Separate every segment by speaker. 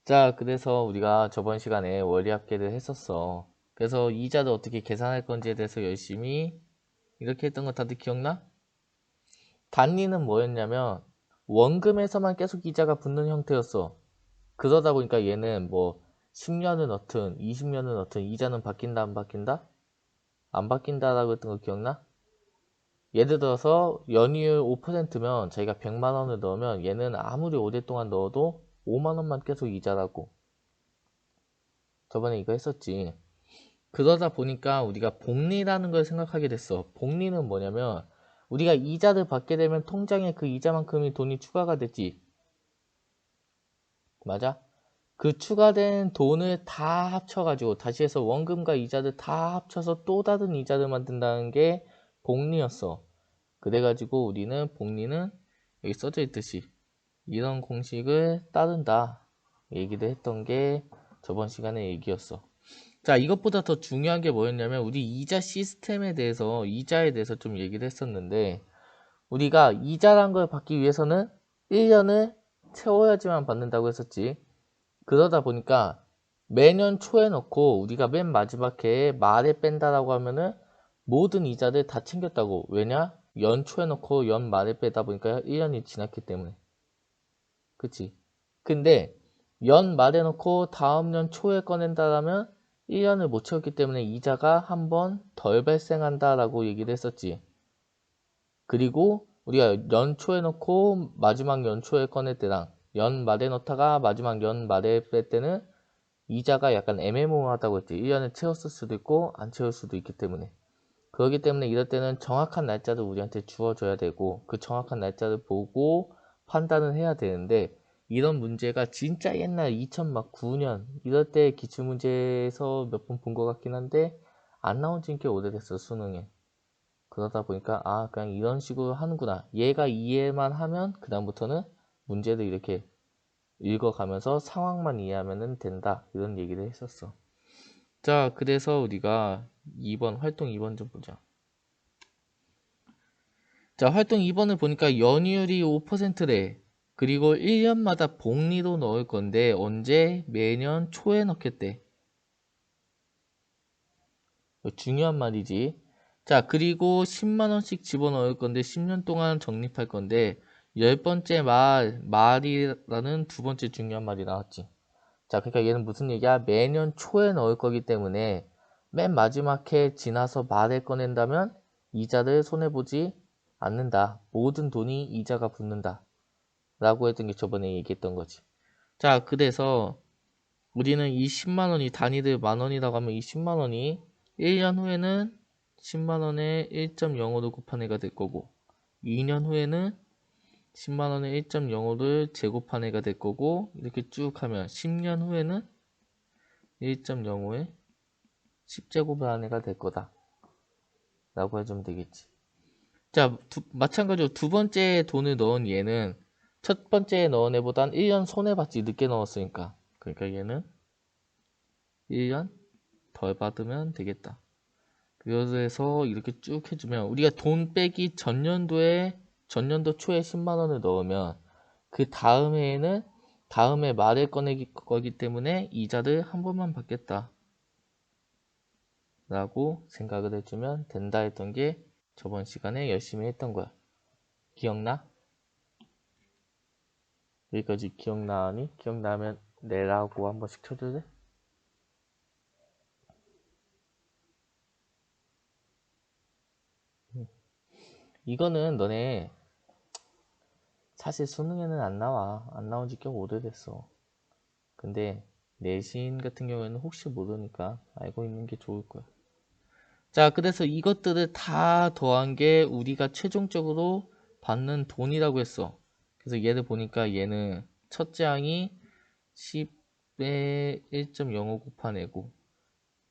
Speaker 1: 자, 그래서 우리가 저번 시간에 원리합계를 했었어. 그래서 이자를 어떻게 계산할 건지에 대해서 열심히 이렇게 했던 거 다들 기억나? 단리는 뭐였냐면 원금에서만 계속 이자가 붙는 형태였어. 그러다 보니까 얘는 뭐 10년은 넣든 20년은 넣든 이자는 바뀐다 안 바뀐다? 안 바뀐다라고 했던 거 기억나? 예를 들어서 연이율 5%면 자기가 100만 원을 넣으면 얘는 아무리 오랫동안 넣어도 5만 원만 계속 이자라고. 저번에 이거 했었지. 그러다 보니까 우리가 복리라는 걸 생각하게 됐어. 복리는 뭐냐면 우리가 이자를 받게 되면 통장에 그 이자만큼의 돈이 추가가 됐지. 맞아? 그 추가된 돈을 다 합쳐가지고 다시 해서 원금과 이자를 다 합쳐서 또 다른 이자를 만든다는 게 복리였어. 그래가지고 우리는 복리는 여기 써져 있듯이 이런 공식을 따른다 얘기를 했던 게 저번 시간의 얘기였어. 자, 이것보다 더 중요한 게 뭐였냐면 우리 이자 시스템에 대해서 이자에 대해서 좀 얘기를 했었는데 우리가 이자란 걸 받기 위해서는 1년을 채워야지만 받는다고 했었지. 그러다 보니까 매년 초에 넣고 우리가 맨 마지막 해에 말에 뺀다라고 하면은 모든 이자를 다 챙겼다고. 왜냐? 연 초에 넣고 연 말에 빼다 보니까 1년이 지났기 때문에. 그치? 근데 연 말에 넣고 다음 년 초에 꺼낸다라면 1년을 못 채웠기 때문에 이자가 한 번 덜 발생한다라고 얘기를 했었지. 그리고 우리가 연초에 넣고 마지막 연초에 꺼낼 때랑 연 말에 넣다가 마지막 연 말에 뺄 때는 이자가 약간 애매모호하다고 했지. 1년을 채웠을 수도 있고 안 채울 수도 있기 때문에. 그렇기 때문에 이럴 때는 정확한 날짜를 우리한테 주어줘야 되고 그 정확한 날짜를 보고 판단을 해야 되는데 이런 문제가 진짜 옛날 2009년 이럴 때 기출문제에서 몇 번 본 것 같긴 한데 안 나온 지 꽤 오래됐어 수능에. 그러다 보니까 아 그냥 이런 식으로 하는구나. 얘가 이해만 하면 그 다음부터는 문제를 이렇게 읽어가면서 상황만 이해하면 된다 이런 얘기를 했었어. 자, 그래서 우리가 2번 활동 2번 좀 보자. 자, 활동 2번을 보니까 연이율이 5%래. 그리고 1년마다 복리로 넣을 건데 언제? 매년 초에 넣겠대. 중요한 말이지. 자, 그리고 10만 원씩 집어넣을 건데 10년 동안 적립할 건데 10번째 말이라는 두 번째 중요한 말이 나왔지. 자, 그러니까 얘는 무슨 얘기야? 매년 초에 넣을 거기 때문에 맨 마지막 해 지나서 말에 꺼낸다면 이자를 손해보지 않는다. 모든 돈이 이자가 붙는다. 라고 했던 게 저번에 얘기했던 거지. 자, 그래서 우리는 이 10만 원이 단위를 만 원이라고 하면 이 10만 원이 1년 후에는 10만 원에 1.05를 곱한 애가 될 거고 2년 후에는 10만 원에 1.05를 제곱한 애가 될 거고 이렇게 쭉 하면 10년 후에는 1.05에 10제곱을 한 애가 될 거다 라고 해주면 되겠지. 자, 마찬가지로 두 번째 돈을 넣은 얘는 첫 번째에 넣은 애보단 1년 손해봤지. 늦게 넣었으니까. 그러니까 얘는 1년 덜 받으면 되겠다. 그래서 이렇게 쭉 해주면 우리가 돈 빼기 전년도 초에 10만 원을 넣으면 그 다음 해에는 다음에 말에 꺼내기 거기 때문에 이자를 한 번만 받겠다 라고 생각을 해주면 된다 했던 게 저번 시간에 열심히 했던 거야. 기억나? 여기까지 기억나니? 기억나면 내라고 한 번씩 쳐줄래? 이거는 너네 사실 수능에는 안 나와. 안 나온 지 꽤 오래됐어. 근데 내신 같은 경우에는 혹시 모르니까 알고 있는 게 좋을 거야. 자, 그래서 이것들을 다 더한 게 우리가 최종적으로 받는 돈이라고 했어. 그래서 얘를 보니까 얘는 첫째 항이 10에 1.05 곱하내고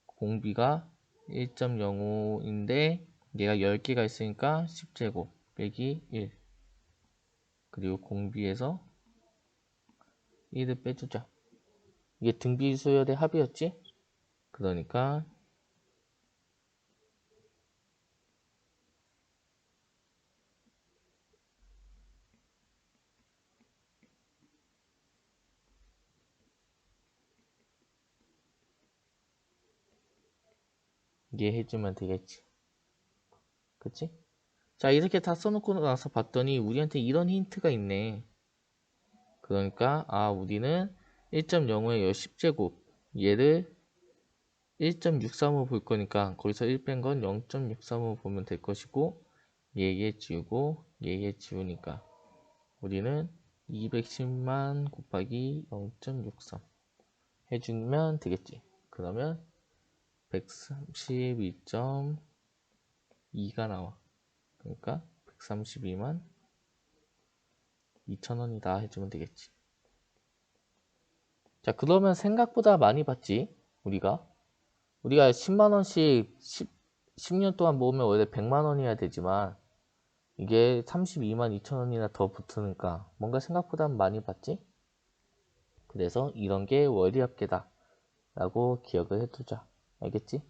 Speaker 1: 공비가 1.05인데 얘가 10개가 있으니까 10제곱 빼기 1 그리고 공비에서 1을 빼주자. 이게 등비수열의 합이었지? 그러니까 얘 해주면 되겠지. 그치? 자, 이렇게 다 써놓고 나서 봤더니 우리한테 이런 힌트가 있네. 그러니까 우리는 1.05의 10제곱 얘를 1.635 볼 거니까 거기서 1 뺀 건 0.635 보면 될 것이고 얘 지우고 얘 지우니까 우리는 210만 곱하기 0.63 해주면 되겠지. 그러면 132.2가 나와. 그러니까 132만 2천원이다 해주면 되겠지. 자, 그러면 생각보다 많이 받지. 우리가 10만원씩 10년 동안 모으면 원래 100만원이어야 되지만 이게 32만 2천원이나 더 붙으니까 뭔가 생각보다 많이 받지. 그래서 이런 게 원리합계다 라고 기억을 해두자. 알겠지?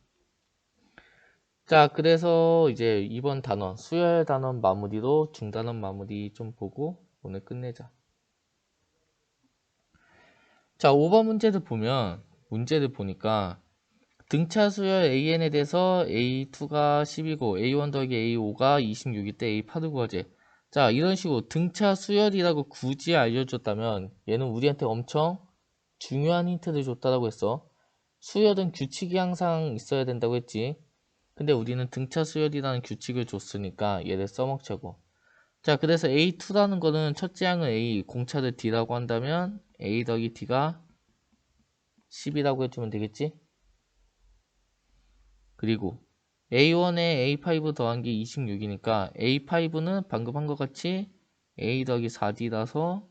Speaker 1: 자, 그래서 이제 이번 단원 수열 단원 마무리로 중단원 마무리 좀 보고 오늘 끝내자. 자, 5번 문제를 보니까 등차 수열 AN에 대해서 A2가 10이고 A1 더하기 A5가 26일 때 A8을 구하재. 자, 이런 식으로 등차 수열이라고 굳이 알려줬다면 얘는 우리한테 엄청 중요한 힌트를 줬다라고 했어. 수열은 규칙이 항상 있어야 된다고 했지. 근데 우리는 등차 수열이라는 규칙을 줬으니까 얘를 써먹자고. 자, 그래서 A2라는 거는 첫째 항은 A, 공차를 D라고 한다면 A 더하기 D가 10이라고 해주면 되겠지? 그리고 A1에 A5 더한 게 26이니까 A5는 방금 한 것 같이 A 더하기 4D라서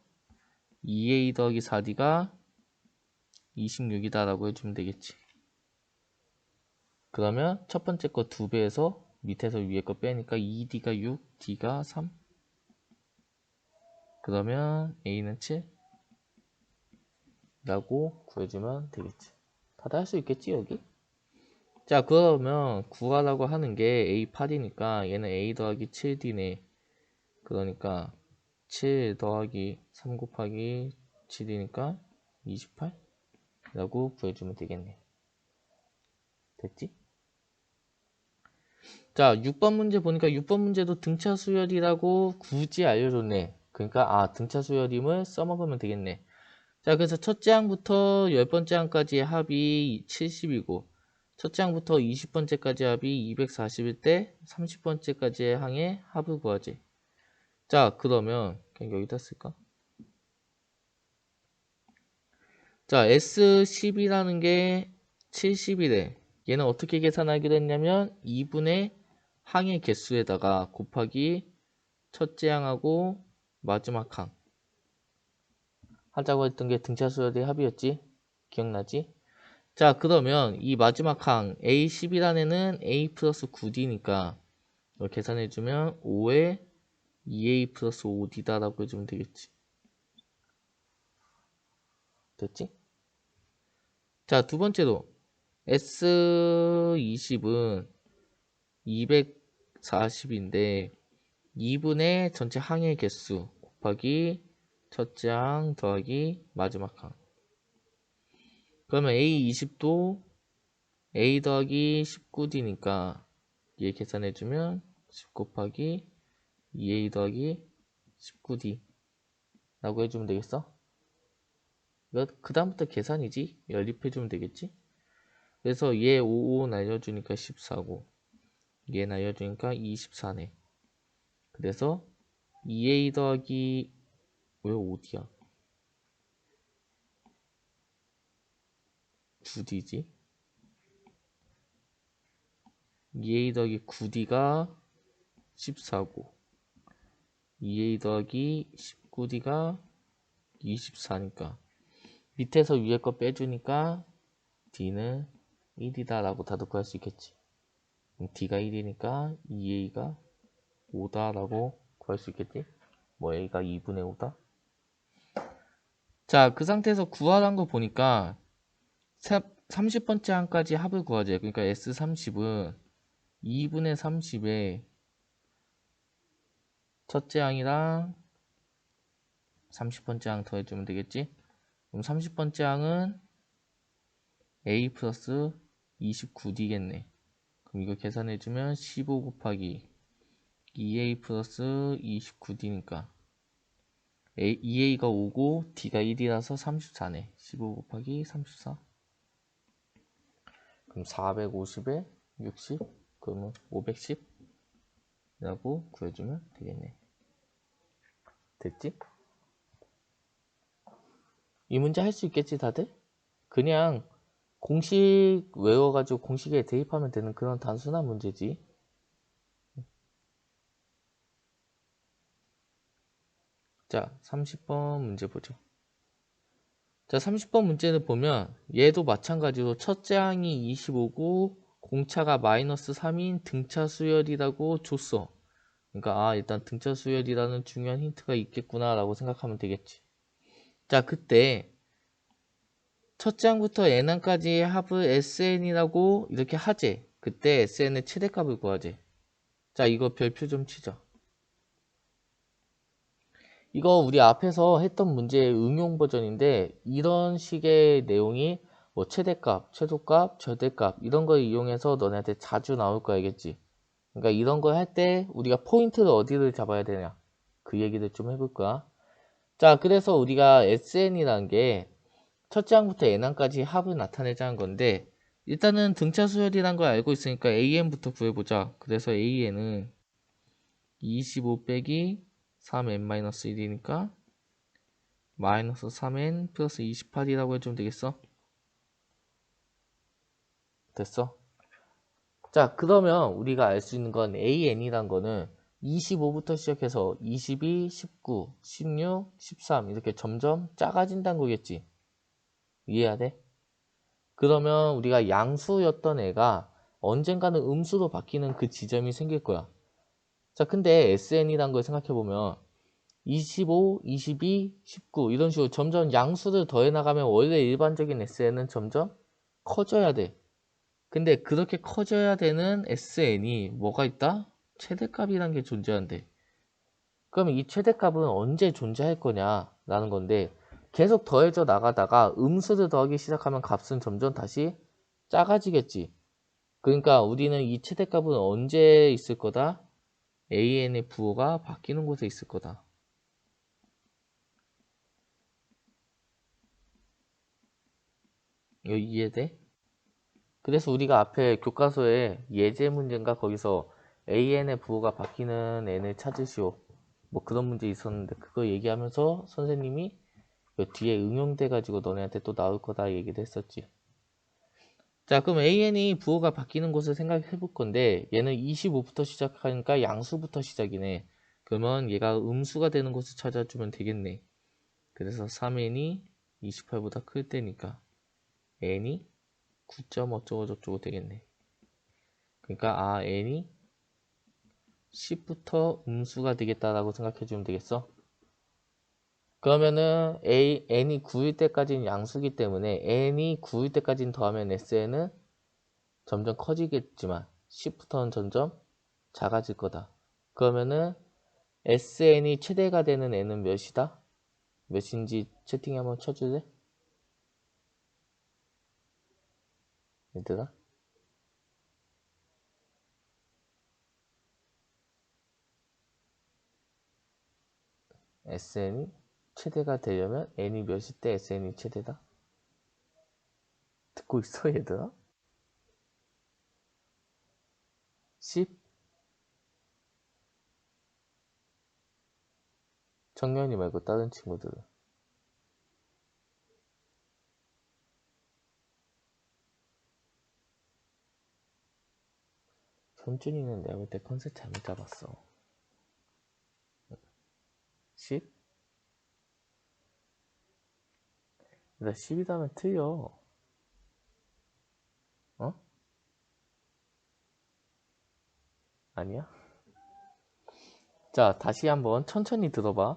Speaker 1: 2A 더하기 4D가 26이다 라고 해주면 되겠지. 그러면 첫 번째 거 2배에서 밑에서 위에 거 빼니까 2D가 6, D가 3. 그러면 A는 7 라고 구해주면 되겠지. 다들 할 수 있겠지 여기? 자, 그러면 구하라고 하는 게 A8이니까 얘는 A 더하기 7D네. 그러니까 7 더하기 3 곱하기 7이니까 28 라고 구해주면 되겠네. 됐지? 자, 6번 문제 보니까 6번 문제도 등차 수열이라고 굳이 알려줬네. 그러니까 등차 수열임을 써먹으면 되겠네. 자, 그래서 첫째 항부터 10번째 항까지의 합이 70이고 첫째 항부터 20번째까지 합이 240일 때 30번째까지의 항의 합을 구하지. 자, 그러면 그냥 여기다 쓸까? 자, S10이라는 게 70이래. 얘는 어떻게 계산하기로 했냐면 2분의 항의 개수에다가 곱하기 첫째 항하고 마지막 항 하자고 했던 게 등차 수열의 합이었지? 기억나지? 자, 그러면 이 마지막 항 A10이라는 애는 A 플러스 9D니까 이걸 계산해주면 5에 2A 플러스 5D다 라고 해주면 되겠지. 됐지? 자, 두 번째로 S20은 240인데 2분의 전체 항의 개수 곱하기 첫째 항 더하기 마지막 항. 그러면 A20도 A 더하기 19D니까 얘 계산해주면 10 곱하기 2A 더하기 19D 라고 해주면 되겠어? 이거 그 다음부터 계산이지? 연립해주면 되겠지? 그래서 얘 55 날려주니까 14고 얘 날려주니까 24네. 그래서 2A 더하기 왜 5D야? 9D지? 2A 더하기 9D가 14고 2A 더하기 19D가 24니까 밑에서 위에 거 빼주니까 D는 1이다 라고 다들 구할 수 있겠지. D가 1이니까 2A가 5다 라고 구할 수 있겠지. 뭐 A가 2분의 5다. 자, 그 상태에서 구하란 거 보니까 30번째 항까지 합을 구하자. 그러니까 S30은 2분의 30에 첫째 항이랑 30번째 항 더해주면 되겠지. 그럼 30번째 항은 A 플러스 29D겠네. 이거 계산해주면 15 곱하기 2a 플러스 29d니까 2a가 5고 d가 1이라서 34네. 15 곱하기 34. 그럼 450에 60, 그러면 510이라고 구해주면 되겠네. 됐지? 이 문제 할 수 있겠지 다들? 그냥 공식 외워가지고 공식에 대입하면 되는 그런 단순한 문제지. 자, 30번 문제 보죠. 자, 30번 문제는 보면 얘도 마찬가지로 첫째 항이 25고 공차가 마이너스 3인 등차 수열이라고 줬어. 그러니까 일단 등차 수열이라는 중요한 힌트가 있겠구나 라고 생각하면 되겠지. 자, 그때 첫째 항부터 n항까지의 합을 sn이라고 이렇게 하재. 그때 sn의 최대값을 구하재. 자, 이거 별표 좀 치자. 이거 우리 앞에서 했던 문제의 응용 버전인데 이런 식의 내용이 뭐 최대값, 최소값, 절대값 이런 걸 이용해서 너네한테 자주 나올 거 알겠지? 그러니까 이런 걸 할 때 우리가 포인트를 어디를 잡아야 되냐 그 얘기를 좀 해볼 거야. 자, 그래서 우리가 SN이라는 게 첫째 항부터 n항까지 합을 나타내자는 건데 일단은 등차 수열이란 걸 알고 있으니까 AN부터 구해보자. 그래서 AN은 25 빼기 3n-1이니까 마이너스 3n 플러스 28이라고 해주면 되겠어? 됐어? 자, 그러면 우리가 알 수 있는 건 AN이란 거는 25부터 시작해서 22, 19, 16, 13 이렇게 점점 작아진다는 거겠지? 이해해야 돼? 그러면 우리가 양수였던 애가 언젠가는 음수로 바뀌는 그 지점이 생길 거야. 자, 근데 SN이란 걸 생각해보면 25, 22, 19 이런 식으로 점점 양수를 더해 나가면 원래 일반적인 SN은 점점 커져야 돼. 근데 그렇게 커져야 되는 SN이 뭐가 있다? 최대값이란 게 존재한대. 그럼 이 최대값은 언제 존재할 거냐 라는 건데 계속 더해져 나가다가 음수를 더하기 시작하면 값은 점점 다시 작아지겠지. 그러니까 우리는 이 최대값은 언제 있을 거다? AN의 부호가 바뀌는 곳에 있을 거다. 이거 이해돼? 그래서 우리가 앞에 교과서에 예제 문제인가 거기서 AN의 부호가 바뀌는 n을 찾으시오. 뭐 그런 문제 있었는데 그거 얘기하면서 선생님이 뒤에 응용돼 가지고 너네한테 또 나올 거다 얘기도 했었지. 자, 그럼 AN이 부호가 바뀌는 곳을 생각해 볼 건데 얘는 25부터 시작하니까 양수부터 시작이네. 그러면 얘가 음수가 되는 곳을 찾아주면 되겠네. 그래서 3n이 28보다 클 때니까 n이 9점 어쩌고 저쩌고 되겠네. 그러니까 n이 10부터 음수가 되겠다라고 생각해 주면 되겠어. 그러면은 n이 9일 때까지는 양수기 때문에 n이 9일 때까지는 더하면 sn은 점점 커지겠지만 10부터는 점점 작아질 거다. 그러면은 sn이 최대가 되는 n은 몇이다? 몇인지 채팅에 한번 쳐줄래? 얘들아? sn이 최대가 되려면 n이 몇일 때 sn이 최대다? 듣고 있어 얘들아? 10? 정연이 말고 다른 친구들은 현준이는 내가 볼 때 컨셉 잘못 잡았어. 10? 나 10이라면 틀려. 어? 아니야? 자, 다시 한번 천천히 들어봐.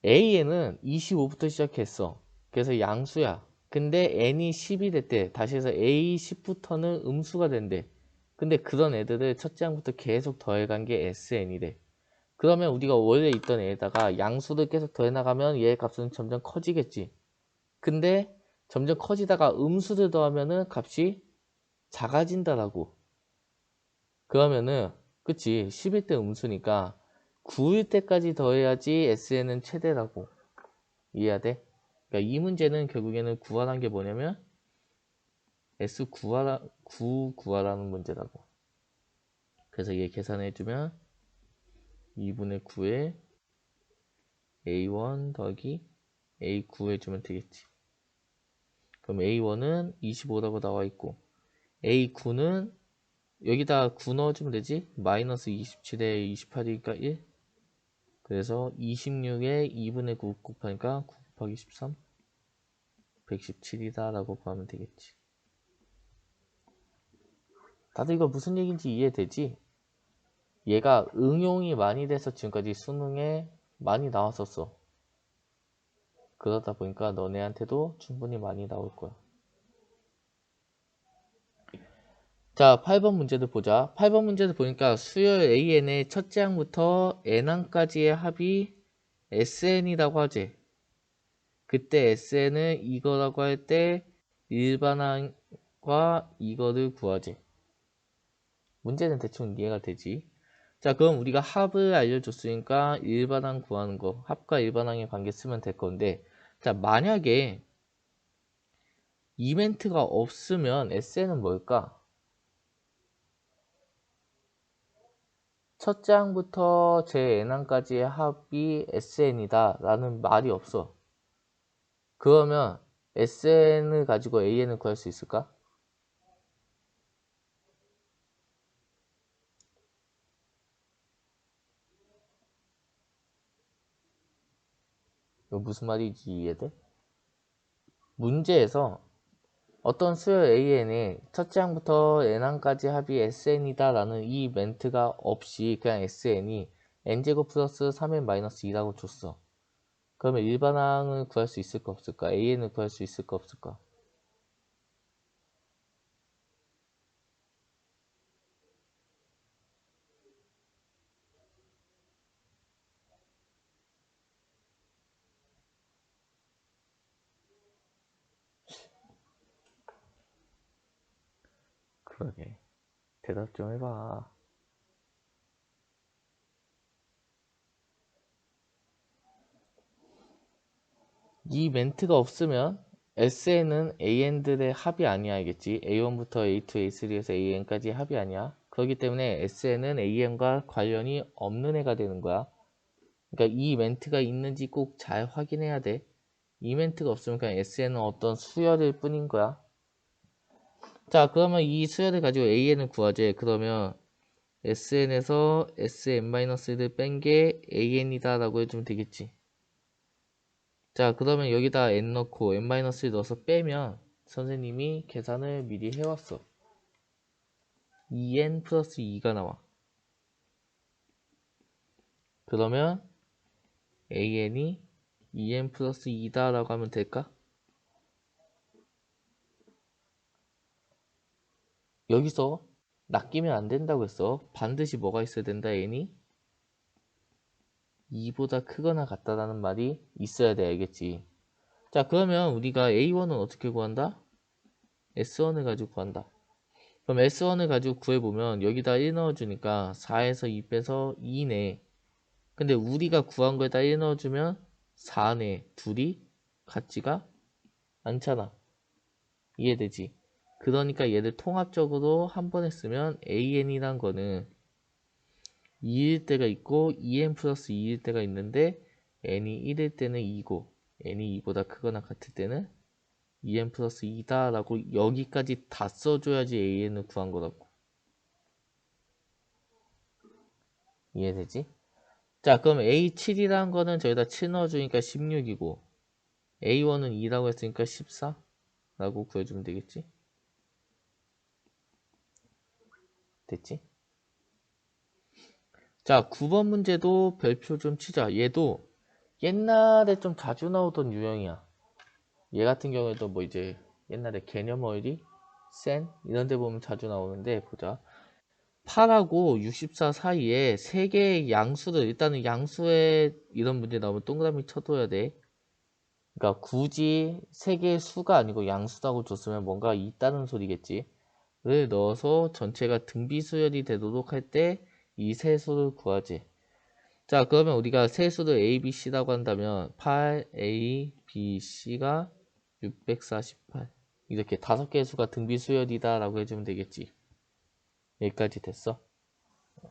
Speaker 1: AN은 25부터 시작했어. 그래서 양수야. 근데 n이 10이 됐대. 다시 해서 A 10부터는 음수가 된대. 근데 그런 애들을 첫째 항부터 계속 더해간 게 SN이래. 그러면 우리가 원래 있던 애에다가 양수를 계속 더해 나가면 얘의 값은 점점 커지겠지. 근데 점점 커지다가 음수를 더하면은 값이 작아진다라고. 그러면은 그치 10일 때 음수니까 9일 때까지 더해야지 SN은 최대라고 이해해야 돼? 그러니까 이 문제는 결국에는 구하라는 게 뭐냐면 S 구하라는 문제라고. 그래서 얘 계산해주면 2분의 9에 A1 더하기 A9 해주면 되겠지. 그럼 A1은 25라고 나와 있고 A9는 여기다 9 넣어주면 되지? 마이너스 27에 28이니까 1. 그래서 26에 2분의 9 곱하니까 9 곱하기 13 117이다 라고 구하면 되겠지. 다들 이거 무슨 얘기인지 이해되지? 얘가 응용이 많이 돼서 지금까지 수능에 많이 나왔었어. 그러다 보니까 너네한테도 충분히 많이 나올 거야. 자, 8번 문제도 보자. 8번 문제도 보니까 수열 AN의 첫째 항부터 N항까지의 합이 SN이라고 하지. 그때 SN을 이거라고 할 때 일반항과 이거를 구하지. 문제는 대충 이해가 되지. 자, 그럼 우리가 합을 알려줬으니까 일반항 구하는 거, 합과 일반항의 관계 쓰면 될 건데, 자, 만약에 이벤트가 없으면 SN은 뭘까? 첫째 항부터 제 n항까지의 합이 SN이다 라는 말이 없어. 그러면 SN을 가지고 AN을 구할 수 있을까? 이거 무슨 말인지 이해돼? 문제에서 어떤 수열 AN의 첫째 항부터 n항까지 합이 SN이다 라는 이 멘트가 없이 그냥 SN이 n제곱 플러스 3n 마이너스 2라고 줬어. 그러면 일반항을 구할 수 있을까 없을까? AN을 구할 수 있을까 없을까? 그러게. 대답 좀 해봐. 이 멘트가 없으면 SN은 AN들의 합이 아니야 알겠지? A1부터 A2, A3에서 AN까지 합이 아니야. 그렇기 때문에 SN은 AN과 관련이 없는 애가 되는 거야. 그러니까 이 멘트가 있는지 꼭 잘 확인해야 돼. 이 멘트가 없으면 그냥 SN은 어떤 수열일 뿐인 거야. 자, 그러면 이 수열을 가지고 AN을 구하재. 그러면 SN에서 SN-1을 뺀 게 AN이다 라고 해주면 되겠지. 자, 그러면 여기다 n 넣고 n-1 넣어서 빼면 선생님이 계산을 미리 해왔어. 2n 플러스 2가 나와. 그러면 an이 2n 플러스 2다 라고 하면 될까? 여기서 낚이면 안 된다고 했어. 반드시 뭐가 있어야 된다, n이? 2보다 크거나 같다라는 말이 있어야 돼, 알겠지? 자, 그러면 우리가 a1은 어떻게 구한다? s1을 가지고 구한다. 그럼 S1을 가지고 구해보면 여기다 1 넣어주니까 4에서 2 빼서 2네. 근데 우리가 구한 거에다 1 넣어주면 4네. 둘이 같지가 않잖아. 이해되지? 그러니까 얘를 통합적으로 한 번에 쓰면 AN이란 거는 2일 때가 있고 2n 플러스 2일 때가 있는데 n이 1일 때는 2고 n이 2보다 크거나 같을 때는 2n 플러스 2다 라고 여기까지 다 써줘야지 AN을 구한 거라고. 이해되지? 자, 그럼 A7이라는 거는 저기다 7 넣어주니까 16이고 A1은 2라고 했으니까 14라고 구해주면 되겠지? 됐지? 자, 9번 문제도 별표 좀 치자. 얘도 옛날에 좀 자주 나오던 유형이야. 얘 같은 경우에도 뭐 이제 옛날에 개념어휘, 센 이런 데 보면 자주 나오는데 보자. 8하고 64 사이에 3개의 양수를 일단은 양수에 이런 문제 나오면 동그라미 쳐둬야 돼. 그러니까 굳이 3개의 수가 아니고 양수라고 줬으면 뭔가 있다는 소리겠지. 넣어서 전체가 등비수열이 되도록 할 때 이 세수를 구하지. 자, 그러면 우리가 세수를 A, B, C라고 한다면 8, A, B, C가 648. 이렇게 5개의 수가 등비수열이다 라고 해주면 되겠지. 여기까지 됐어?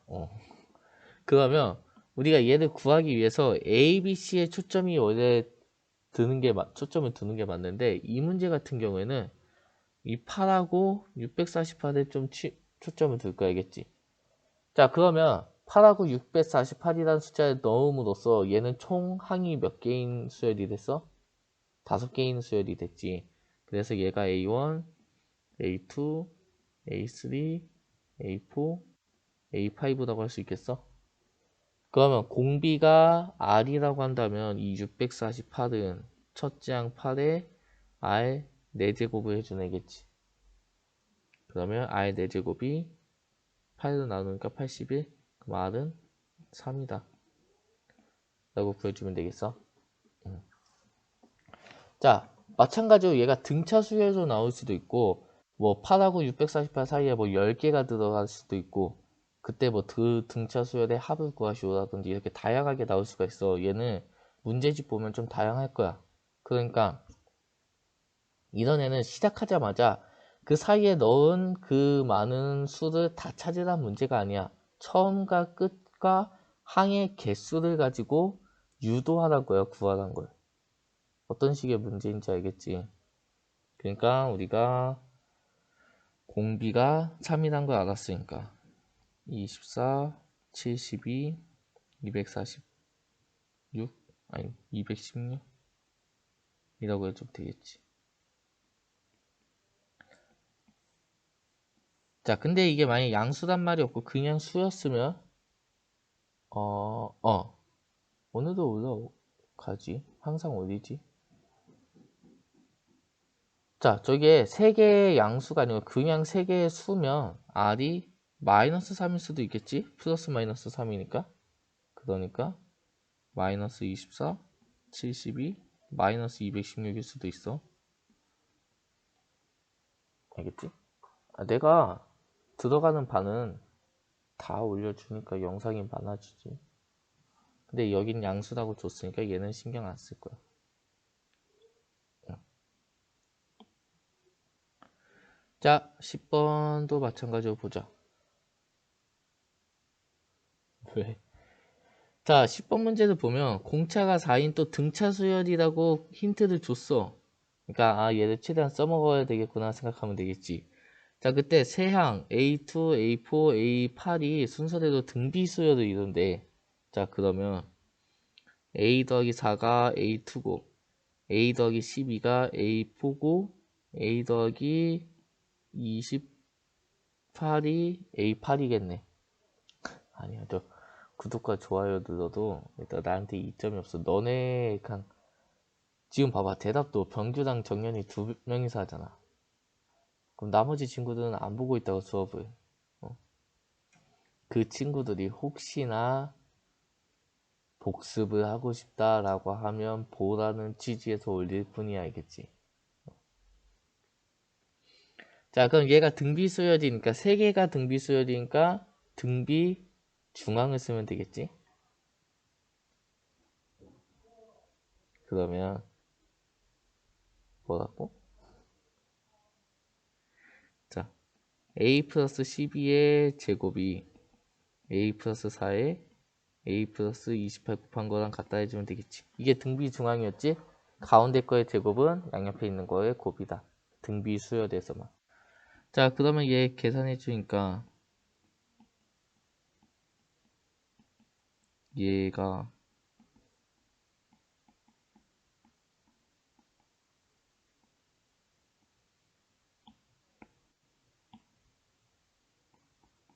Speaker 1: 어. 그러면 우리가 얘를 구하기 위해서 A, B, C의 초점이 원래 초점을 두는 게 맞는데 이 문제 같은 경우에는 이 8하고 648에 좀 초점을 둘 거 알겠지? 자, 그러면 8하고 648이라는 숫자를 넣음으로써 얘는 총 항이 몇 개인 수열이 됐어? 5개인 수열이 됐지. 그래서 얘가 A1, A2, A3, A4, A5라고 할 수 있겠어? 그러면 공비가 R이라고 한다면 이 648은 첫째 항 8에 R 4제곱을 해주는 애겠지. 그러면 R 4제곱이 8로 나누니까 81. 그럼 R은 3이다. 라고 구해주면 되겠어. 자, 마찬가지로 얘가 등차 수열로 나올 수도 있고 뭐 8하고 648 사이에 뭐 10개가 들어갈 수도 있고 그때 뭐 등차 수열의 합을 구하시오라든지 이렇게 다양하게 나올 수가 있어. 얘는 문제집 보면 좀 다양할 거야. 그러니까 이런 애는 시작하자마자 그 사이에 넣은 그 많은 수를 다 찾으란 문제가 아니야. 처음과 끝과 항의 개수를 가지고 유도하란 거야, 구하란 걸. 어떤 식의 문제인지 알겠지? 그러니까 우리가 공비가 3이란 걸 알았으니까 24, 72, 246, 아니 216이라고 해주면 되겠지. 자, 근데 이게 만약 양수란 말이 없고 그냥 수였으면 오늘도 올라가지. 항상 올리지. 자, 저게 3개의 양수가 아니고 그냥 3개의 수면 R이 마이너스 3일 수도 있겠지? 플러스 마이너스 3이니까. 그러니까 마이너스 24, 72, 마이너스 216일 수도 있어. 알겠지? 내가 들어가는 반은 다 올려주니까 영상이 많아지지. 근데 여긴 양수라고 줬으니까 얘는 신경 안 쓸 거야. 자, 10번도 마찬가지로 보자. 왜? 자, 10번 문제를 보면 공차가 4인 또 등차 수열이라고 힌트를 줬어. 그러니까 얘를 최대한 써먹어야 되겠구나 생각하면 되겠지. 자, 그때 세항 A2, A4, A8이 순서대로 등비 수열을 이룬대. 자, 그러면 A 더하기 4가 A2고 A 더하기 12가 A4고 A 더하기 28이 A8이겠네. 아니야, 저 구독과 좋아요 눌러도 일단 나한테 이점이 없어. 너네 지금 봐봐, 대답도 병규랑 정연이 2명이서 하잖아. 그럼 나머지 친구들은 안 보고 있다고 수업을. 그 친구들이 혹시나 복습을 하고 싶다라고 하면 보라는 취지에서 올릴 뿐이야, 알겠지? 자, 그럼 얘가 등비 수열이니까 3개가 등비 수열이니까 등비 중앙을 쓰면 되겠지? 그러면 뭐라고? 자, a 플러스 12의 제곱이 a 플러스 4에 a 플러스 28 곱한 거랑 같다 해주면 되겠지. 이게 등비 중앙이었지? 가운데 거의 제곱은 양옆에 있는 거의 곱이다. 등비 수열에서만. 자, 그러면 얘 계산해 주니까 얘가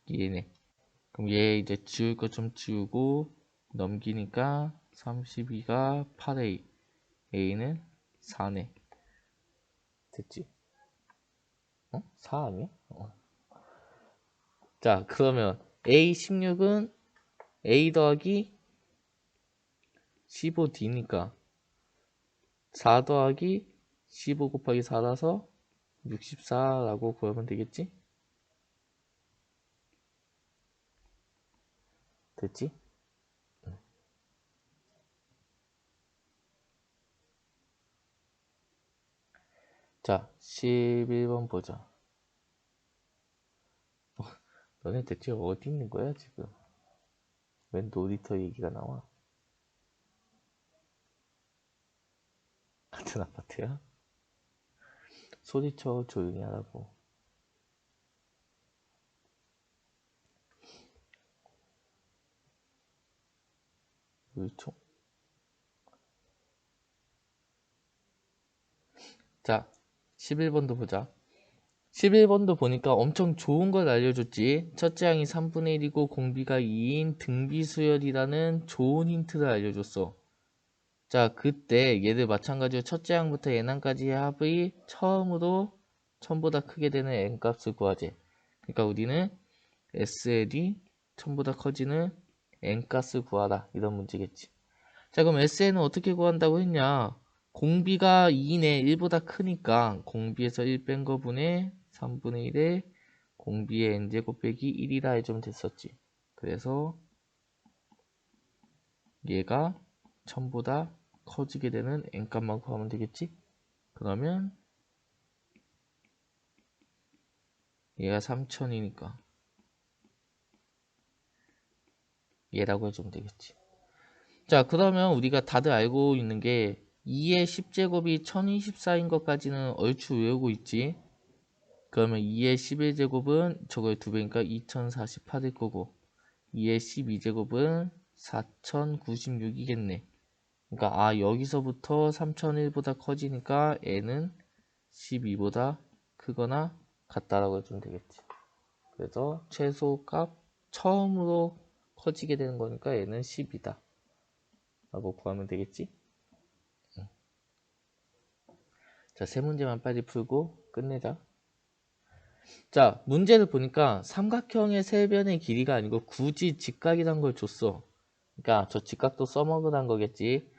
Speaker 1: 얘네. 그럼 얘 이제 지울 거 좀 지우고 넘기니까 32가 8A, A는 4네. 됐지? 4 아니야? 자, 그러면 A16은 A 더하기 15D니까 4 더하기 15 곱하기 4라서 64라고 구하면 되겠지? 됐지? 자, 11번 보자. 너네 대체 어디 있는 거야, 지금? 웬 놀이터 얘기가 나와? 같은 아파트야? 소리쳐 조용히 하라고. 물총? 자, 11번도 보자. 11번도 보니까 엄청 좋은 걸 알려줬지. 첫째 항이 3분의 1이고 공비가 2인 등비수열이라는 좋은 힌트를 알려줬어. 자, 그때 얘들 마찬가지로 첫째 항부터 n항까지의 합의 처음으로 1000보다 크게 되는 n값을 구하지. 그러니까 우리는 SL이 1000보다 커지는 n값을 구하라. 이런 문제겠지. 자, 그럼 SN은 어떻게 구한다고 했냐? 공비가 2인의 1보다 크니까 공비에서 1 뺀 거분의 3분의 1에 공비의 n제곱 빼기 1이라 해주면 됐었지. 그래서 얘가 1000보다 커지게 되는 n값만 구하면 되겠지? 그러면 얘가 3000이니까 얘라고 해주면 되겠지. 자, 그러면 우리가 다들 알고 있는 게 2의 10제곱이 1024인 것까지는 얼추 외우고 있지. 그러면 2의 11제곱은 저거의 2배니까 2048일 거고 2의 12제곱은 4096이겠네. 그러니까 여기서부터 3001보다 커지니까 n은 12보다 크거나 같다라고 해주면 되겠지. 그래서 최소값 처음으로 커지게 되는 거니까 n은 10이다 라고 구하면 되겠지. 자, 세 문제만 빨리 풀고 끝내자. 자, 문제를 보니까 삼각형의 세변의 길이가 아니고 굳이 직각이란 걸 줬어. 그러니까 저 직각도 써먹으란 거겠지.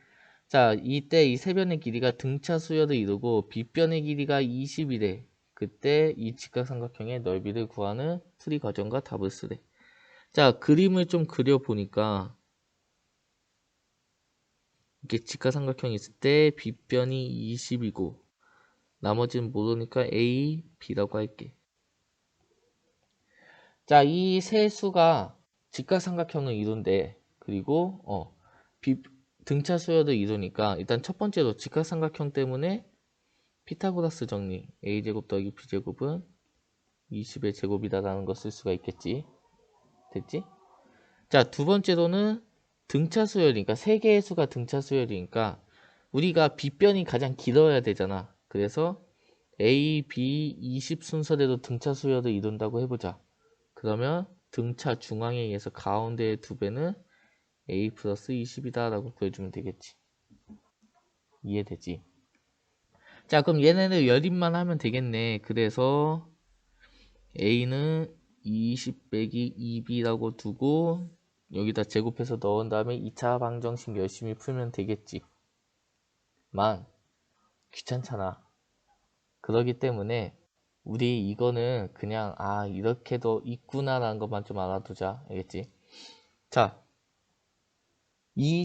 Speaker 1: 자, 이때 이 세변의 길이가 등차 수열을 이루고 빗변의 길이가 20이래. 그때 이 직각삼각형의 넓이를 구하는 풀이 과정과 답을 쓰래. 자, 그림을 좀 그려보니까 이렇게 직각삼각형이 있을 때 빗변이 20이고 나머지는 모르니까 A, B라고 할게. 자, 이 세 수가 직각삼각형을 이룬대. 그리고 등차 수열을 이루니까 일단 첫 번째로 직각삼각형 때문에 피타고라스 정리 a제곱 더하기 b제곱은 20의 제곱이다라는 거 쓸 수가 있겠지. 됐지? 자, 두 번째로는 등차 수열이니까 세 개의 수가 등차 수열이니까 우리가 빗변이 가장 길어야 되잖아. 그래서 a, b, 20 순서대로 등차 수열을 이룬다고 해보자. 그러면 등차 중앙에 의해서 가운데의 두 배는 a 플러스 20이다 라고 구해주면 되겠지. 이해되지? 자, 그럼 얘네를 열입만 하면 되겠네. 그래서 a는 20 빼기 2b라고 두고 여기다 제곱해서 넣은 다음에 2차 방정식 열심히 풀면 되겠지. 만 귀찮잖아. 그러기 때문에 우리 이거는 그냥 이렇게도 있구나 라는 것만 좀 알아두자. 알겠지? 자,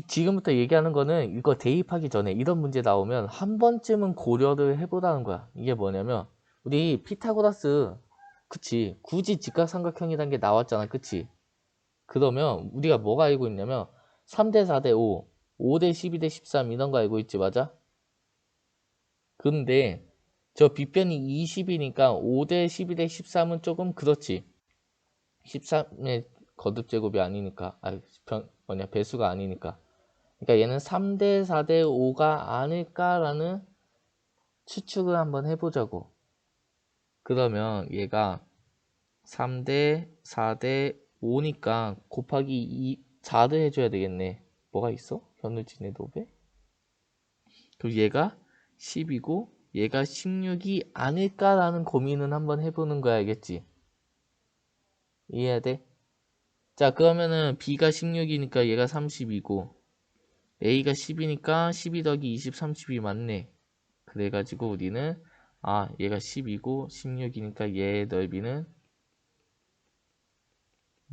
Speaker 1: 지금부터 얘기하는 거는 이거 대입하기 전에 이런 문제 나오면 한 번쯤은 고려를 해보라는 거야. 이게 뭐냐면 우리 피타고라스 그치 굳이 직각삼각형이라는 게 나왔잖아. 그치? 그러면 우리가 뭐가 알고 있냐면 3대 4대 5 5대 12대 13 이런 거 알고 있지. 맞아? 근데 저 빗변이 20이니까 5대 12대 13은 조금 그렇지. 13의 거듭제곱이 아니니까 배수가 아니니까. 그러니까 얘는 3대 4대 5가 아닐까라는 추측을 한번 해보자고. 그러면 얘가 3대 4대 5니까 곱하기 4를 해줘야 되겠네. 뭐가 있어? 현우진의 노배? 그럼 얘가 10이고 얘가 16이 아닐까라는 고민은 한번 해보는 거야. 알겠지? 이해해야 돼? 자, 그러면은 B가 16이니까 얘가 30이고 A가 10이니까 12 더하기 20, 30이 맞네. 그래가지고 우리는 얘가 10이고 16이니까 얘의 넓이는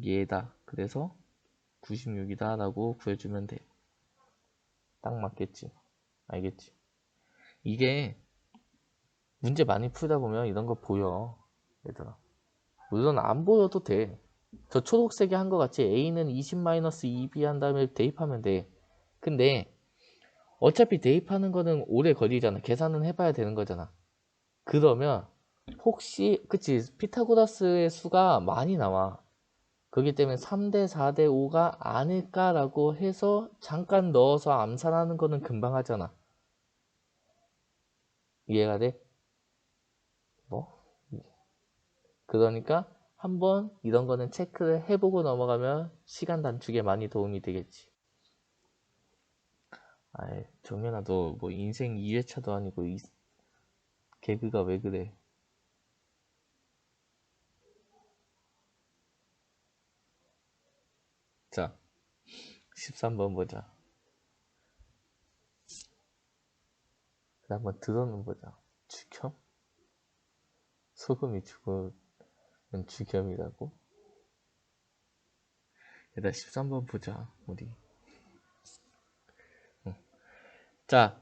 Speaker 1: 얘다. 그래서 96이다 라고 구해주면 돼. 딱 맞겠지. 알겠지? 이게 문제 많이 풀다 보면 이런 거 보여. 얘들아. 물론 안 보여도 돼. 저 초록색이 한 거 같이 A는 20-2B 한 다음에 대입하면 돼. 근데 어차피 대입하는 거는 오래 걸리잖아. 계산은 해봐야 되는 거잖아. 그러면 혹시 그치 피타고라스의 수가 많이 나와. 그렇기 때문에 3대 4대 5가 아닐까라고 해서 잠깐 넣어서 암산하는 거는 금방 하잖아. 이해가 돼? 뭐? 그러니까 한번 이런 거는 체크를 해보고 넘어가면 시간 단축에 많이 도움이 되겠지. 아이, 정연아, 너 뭐 인생 2회차도 아니고 개그가 왜 그래? 자, 13번 보자. 한번 들어는 보자. 죽염? 소금이 죽으면 죽염이라고? 일단 13번 보자, 우리. 자,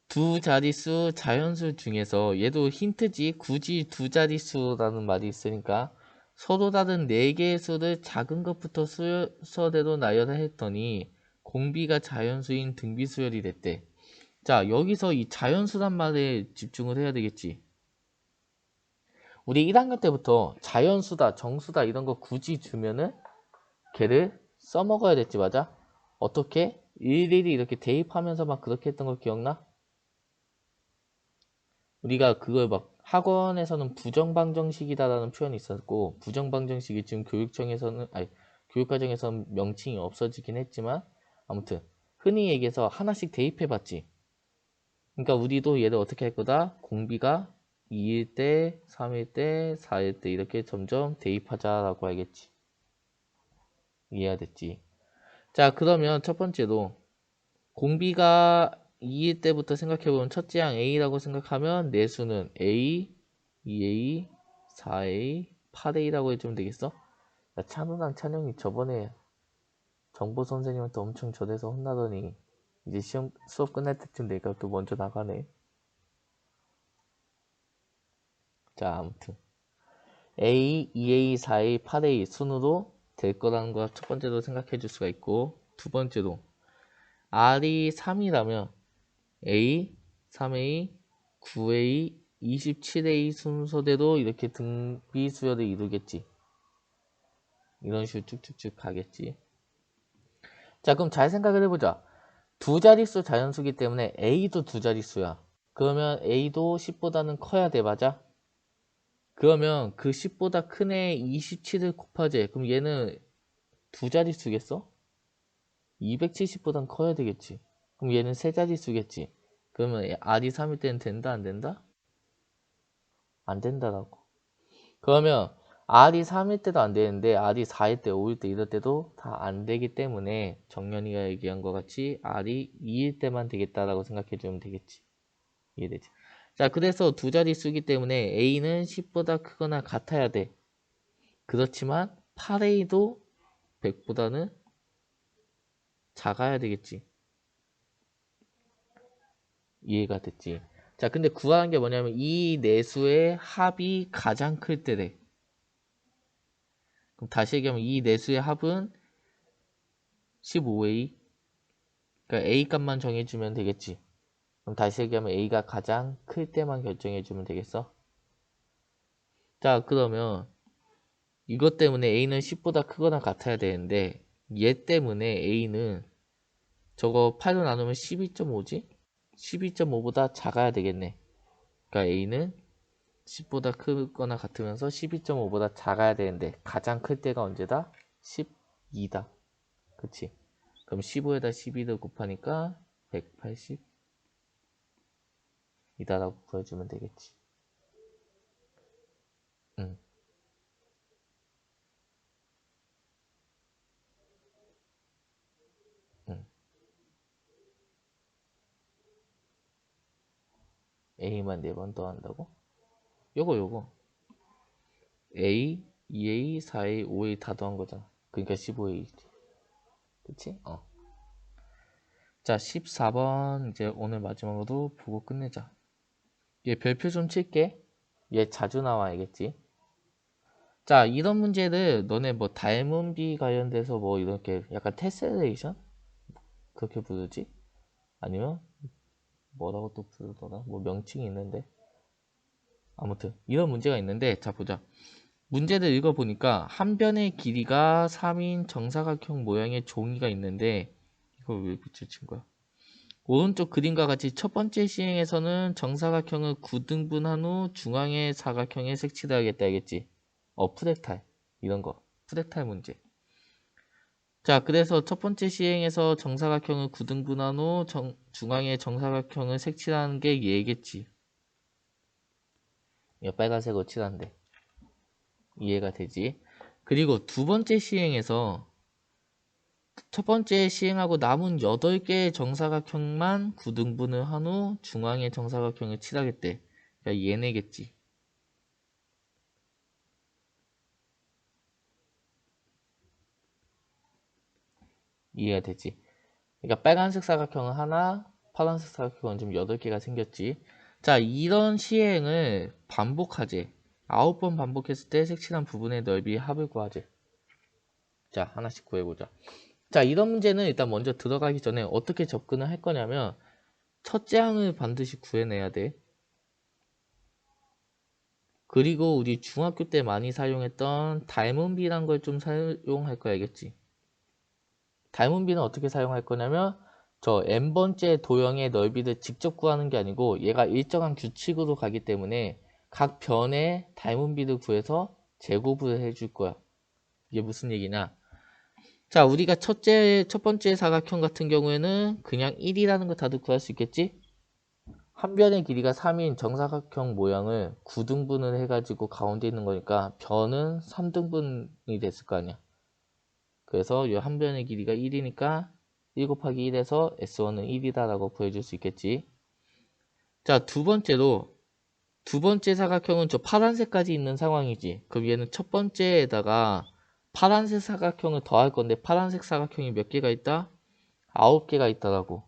Speaker 1: 두 자릿수 자연수 중에서 얘도 힌트지 굳이 두 자릿수라는 말이 있으니까 서로 다른 4개의 수를 작은 것부터 순서대로 나열했더니 공비가 자연수인 등비수열이 됐대. 자, 여기서 이 자연수란 말에 집중을 해야 되겠지. 우리 1학년 때부터 자연수다, 정수다 이런 거 굳이 주면은 걔를 써먹어야 됐지, 맞아? 어떻게? 일일이 이렇게 대입하면서 막 그렇게 했던 거 기억나? 우리가 그걸 막 학원에서는 부정방정식이다라는 표현이 있었고 부정방정식이 지금 교육청에서는 아니 교육과정에서는 명칭이 없어지긴 했지만 아무튼 흔히 얘기해서 하나씩 대입해봤지. 그러니까 우리도 얘를 어떻게 할 거다? 공비가 2일 때, 3일 때, 4일 때 이렇게 점점 대입하자라고 알겠지. 이해가 됐지. 자, 그러면 첫 번째로 공비가 2일 때부터 생각해보면 첫째 항 A라고 생각하면 내수는 A, 2A, 4A, 8A라고 해주면 되겠어? 야, 찬우랑 찬영이 저번에 정보 선생님한테 엄청 전해서 혼나더니 이제 시험 수업 끝날 때쯤 내가 또 먼저 나가네. 자, 아무튼 A, 2A, 4A, 8A 순으로 될 거라는 거 첫 번째로 생각해 줄 수가 있고 두 번째로 R이 3이라면 A, 3A, 9A, 27A 순서대로 이렇게 등비 수열을 이루겠지. 이런 식으로 쭉쭉쭉 가겠지. 자, 그럼 잘 생각을 해보자. 두 자릿수 자연수기 때문에 A도 두 자릿수야. 그러면 A도 10보다는 커야 돼, 맞아? 그러면 그 10보다 큰 애 27을 곱하지. 그럼 얘는 두 자릿수겠어? 270보단 커야 되겠지. 그럼 얘는 세 자릿수겠지. 그러면 R이 3일 때는 된다, 안 된다? 안 된다라고. 그러면 R이 3일 때도 안 되는데 R이 4일 때, 5일 때 이럴 때도 다 안 되기 때문에 정연이가 얘기한 것 같이 R이 2일 때만 되겠다라고 생각해 주면 되겠지. 이해되지? 자, 그래서 두 자릿수이기 때문에 A는 10보다 크거나 같아야 돼. 그렇지만 8A도 100보다는 작아야 되겠지. 이해가 됐지? 자, 근데 구하는 게 뭐냐면 이 내수의 합이 가장 클 때래. 그럼 다시 얘기하면 이 내수의 합은 15A. 그러니까 A 값만 정해주면 되겠지. 그럼 다시 얘기하면 A가 가장 클 때만 결정해주면 되겠어? 자, 그러면 이것 때문에 A는 10보다 크거나 같아야 되는데 얘 때문에 A는 저거 8로 나누면 12.5지? 12.5보다 작아야 되겠네. 그러니까 A는 10보다 크거나 같으면서 12.5보다 작아야 되는데 가장 클 때가 언제다? 12다. 그치? 그럼 15에다 12를 곱하니까 180이다라고 구해주면 되겠지. 응. 응. A만 4번 더한다고? 요거 A, 2A, 4A, 5A 다 더한 거잖아. 그러니까 15A지. 그치? 자, 14번 이제 오늘 마지막으로 보고 끝내자. 얘 별표 좀 칠게. 얘 자주 나와, 알겠지? 자, 이런 문제를 너네 뭐 닮은비 관련돼서 뭐 이렇게 약간 테셀레이션? 그렇게 부르지? 아니면 뭐라고 또 부르더라? 뭐 명칭이 있는데. 아무튼 이런 문제가 있는데, 자 보자. 문제를 읽어보니까 한 변의 길이가 3인 정사각형 모양의 종이가 있는데, 이걸 왜 붙여친 거야? 오른쪽 그림과 같이 첫 번째 시행에서는 정사각형을 9등분한 후 중앙의 사각형에 색칠을 하겠다, 알겠지? 프렉탈 이런 거 프렉탈 문제. 자, 그래서 첫 번째 시행에서 정사각형을 9등분한 후 중앙의 정사각형을 색칠하는 게 얘겠지. 이거 빨간색으로 칠한데 이해가 되지? 그리고 두 번째 시행에서 첫 번째 시행하고 남은 8개의 정사각형만 9등분을 한 후 중앙의 정사각형을 칠하겠대. 그러니까 얘네겠지. 이해가 되지? 그러니까 빨간색 사각형은 하나, 파란색 사각형은 좀 8개가 생겼지. 자, 이런 시행을 반복하재. 9번 반복했을 때 색칠한 부분의 넓이의 합을 구하재. 자, 하나씩 구해보자. 자, 이런 문제는 일단 먼저 들어가기 전에 어떻게 접근을 할 거냐면 첫째 항을 반드시 구해내야 돼. 그리고 우리 중학교 때 많이 사용했던 닮은비란 걸 좀 사용할 거야, 알겠지? 닮은비는 어떻게 사용할 거냐면 저 n번째 도형의 넓이를 직접 구하는 게 아니고 얘가 일정한 규칙으로 가기 때문에 각 변의 닮은비를 구해서 제곱을 해줄 거야. 이게 무슨 얘기냐? 자, 우리가 첫 번째 사각형 같은 경우에는 그냥 1이라는 거 다들 구할 수 있겠지? 한 변의 길이가 3인 정사각형 모양을 9등분을 해가지고 가운데 있는 거니까 변은 3등분이 됐을 거 아니야. 그래서 이 한 변의 길이가 1이니까 1 곱하기 1에서 S1은 1이다라고 구해줄 수 있겠지. 자, 두 번째로 두 번째 사각형은 저 파란색까지 있는 상황이지. 그럼 얘는 첫 번째에다가 파란색 사각형을 더할 건데 파란색 사각형이 몇 개가 있다? 9개가 있다라고.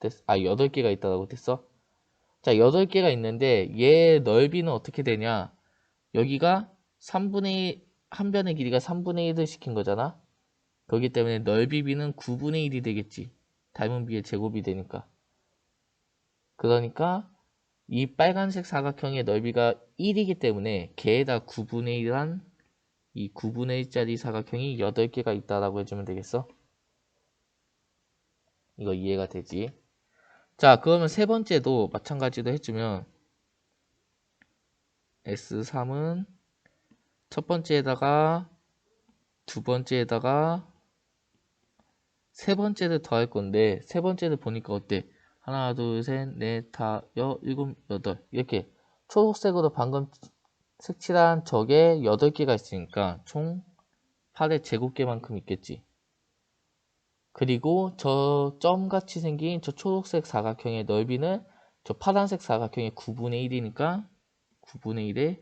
Speaker 1: 됐어? 8개가 있다라고 됐어? 자, 8개가 있는데 얘 넓이는 어떻게 되냐? 여기가 3분의 한 변의 길이가 3분의 1을 시킨 거잖아. 그렇기 때문에 넓이비는 9분의 1이 되겠지. 닮은 비의 제곱이 되니까. 그러니까 이 빨간색 사각형의 넓이가 1이기 때문에 걔에다 9분의 1한 이 9분의 1짜리 사각형이 8개가 있다라고 해주면 되겠어? 이거 이해가 되지? 자, 그러면 세 번째도 마찬가지로 해주면 S3은 첫 번째에다가 두 번째에다가 세 번째를 더할 건데 세 번째를 보니까 어때? 하나, 둘, 셋, 넷, 다, 일곱, 여덟 이렇게 초록색으로 방금 색칠한 저게 8개가 있으니까 총 8의 제곱개만큼 있겠지. 그리고 저 점같이 생긴 저 초록색 사각형의 넓이는 저 파란색 사각형의 9분의 1이니까 9분의 1의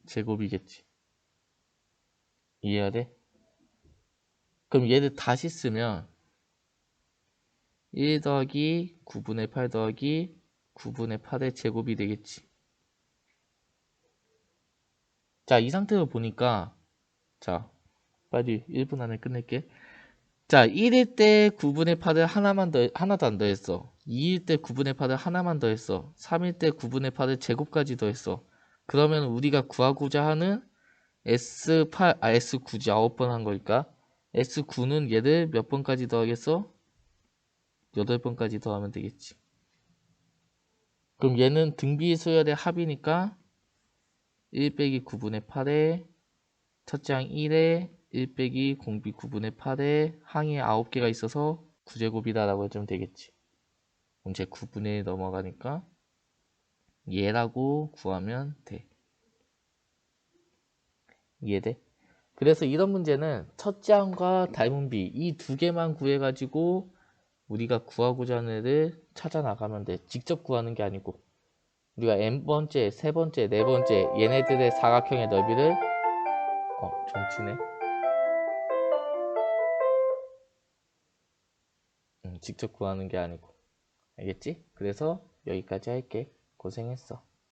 Speaker 1: 제곱이겠지. 이해해야 돼? 그럼 얘를 다시 쓰면 1 더하기 9분의 8 더하기 9분의 8의 제곱이 되겠지. 자, 이 상태로 보니까 자, 빨리 1분 안에 끝낼게. 자, 1일 때 9분의 8을 하나도 안 더했어. 2일 때 9분의 8을 하나만 더했어. 3일 때 9분의 8을 제곱까지 더했어. 그러면 우리가 구하고자 하는 S8, S9지 9번 한 거니까 S9는 얘를 몇 번까지 더하겠어? 8번까지 더하면 되겠지. 그럼 얘는 등비 수열의 합이니까 1 빼기 9분의 8에 첫째 항 1에 1 빼기 공비 9분의 8에 항이 9개가 있어서 9제곱이다 라고 해주면 되겠지. 그럼 제 9분의 1 넘어가니까 얘라고 구하면 돼. 이해돼? 그래서 이런 문제는 첫째 항과 닮은비 이 두 개만 구해가지고 우리가 구하고자 하는 애를 찾아 나가면 돼. 직접 구하는 게 아니고 우리가 n번째, 세 번째, 네 번째 얘네들의 사각형의 넓이를 좀 치네. 직접 구하는 게 아니고. 알겠지? 그래서 여기까지 할게. 고생했어.